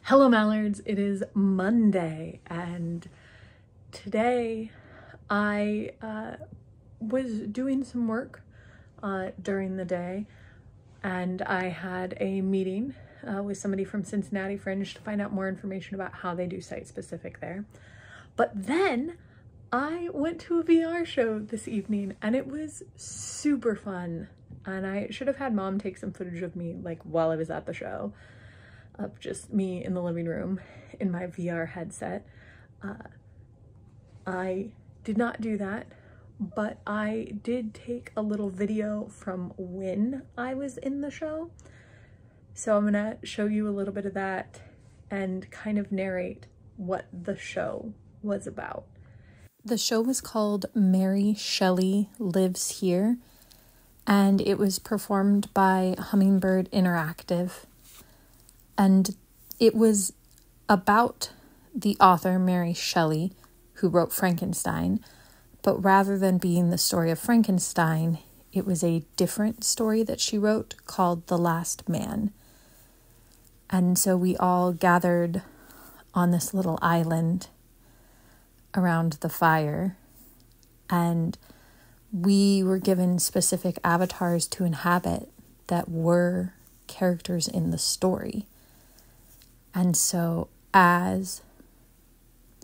Hello Mallards, it is Monday and today I was doing some work during the day and I had a meeting with somebody from Cincinnati Fringe to find out more information about how they do site-specific there. But then I went to a VR show this evening and it was super fun, and I should have had mom take some footage of me like while I was at the show, of just me in the living room in my VR headset. I did not do that, but I did take a little video from when I was in the show. So I'm gonna show you a little bit of that and kind of narrate what the show was about. The show was called Mary Shelley Lives Here, and it was performed by Hummingbird Interactive. And it was about the author Mary Shelley, who wrote Frankenstein, but rather than being the story of Frankenstein, it was a different story that she wrote called The Last Man. And so we all gathered on this little island around the fire, and we were given specific avatars to inhabit that were characters in the story. And so as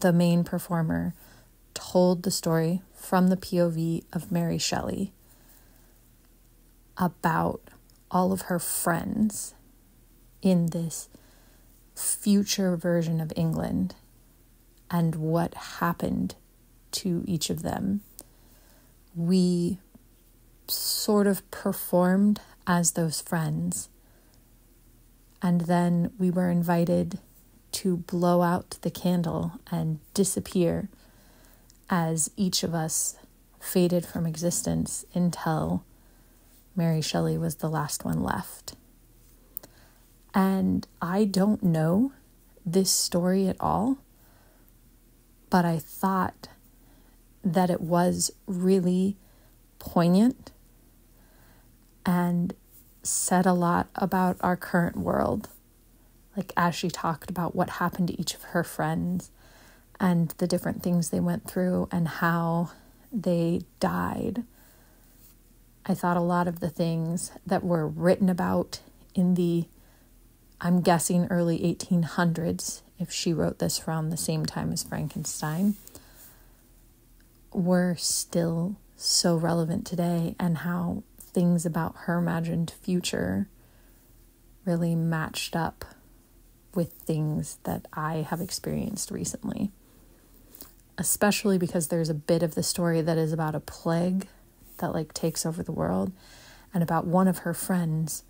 the main performer told the story from the POV of Mary Shelley about all of her friends in this future version of England and what happened to each of them, we sort of performed as those friends. And then we were invited to blow out the candle and disappear as each of us faded from existence until Mary Shelley was the last one left. And I don't know this story at all, but I thought that it was really poignant and said a lot about our current world. Like, as she talked about what happened to each of her friends and the different things they went through and how they died, I thought a lot of the things that were written about in the, I'm guessing, early 1800s, if she wrote this around the same time as Frankenstein, were still so relevant today, and how things about her imagined future really matched up with things that I have experienced recently. Especially because there's a bit of the story that is about a plague that takes over the world, and about one of her friends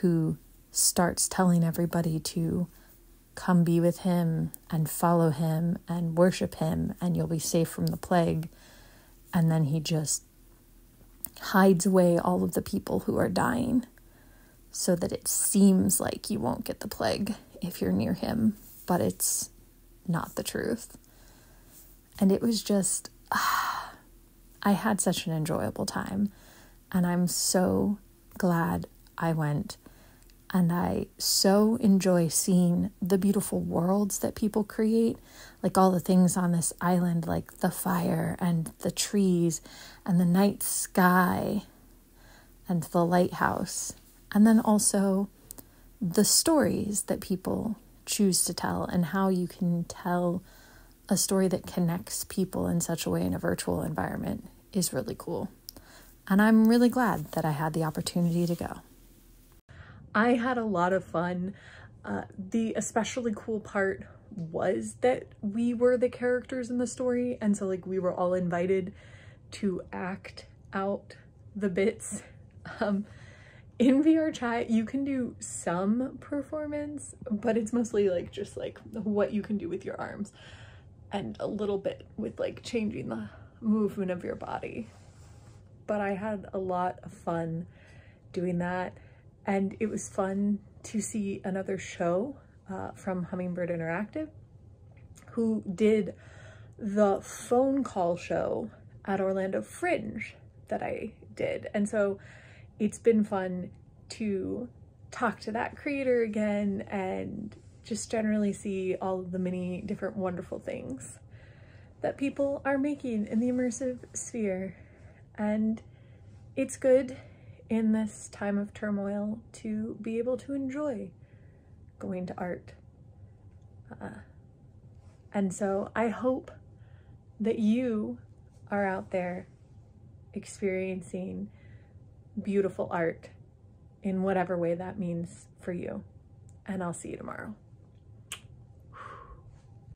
who starts telling everybody to come be with him and follow him and worship him and you'll be safe from the plague. And then he just hides away all of the people who are dying so that it seems like you won't get the plague if you're near him, but it's not the truth. And it was just, I had such an enjoyable time, and I'm so glad I went. And I so enjoy seeing the beautiful worlds that people create, like all the things on this island, like the fire and the trees and the night sky and the lighthouse. And then also the stories that people choose to tell, and how you can tell a story that connects people in such a way in a virtual environment is really cool. And I'm really glad that I had the opportunity to go. I had a lot of fun. The especially cool part was that we were the characters in the story, and so we were all invited to act out the bits. In VR chat you can do some performance, but it's mostly just what you can do with your arms and a little bit with changing the movement of your body. But I had a lot of fun doing that. And it was fun to see another show from Hummingbird Interactive, who did the phone call show at Orlando Fringe that I did. And so it's been fun to talk to that creator again and just generally see all of the many different wonderful things that people are making in the immersive sphere. And it's good in this time of turmoil to be able to enjoy going to art. And so I hope that you are out there experiencing beautiful art in whatever way that means for you. And I'll see you tomorrow.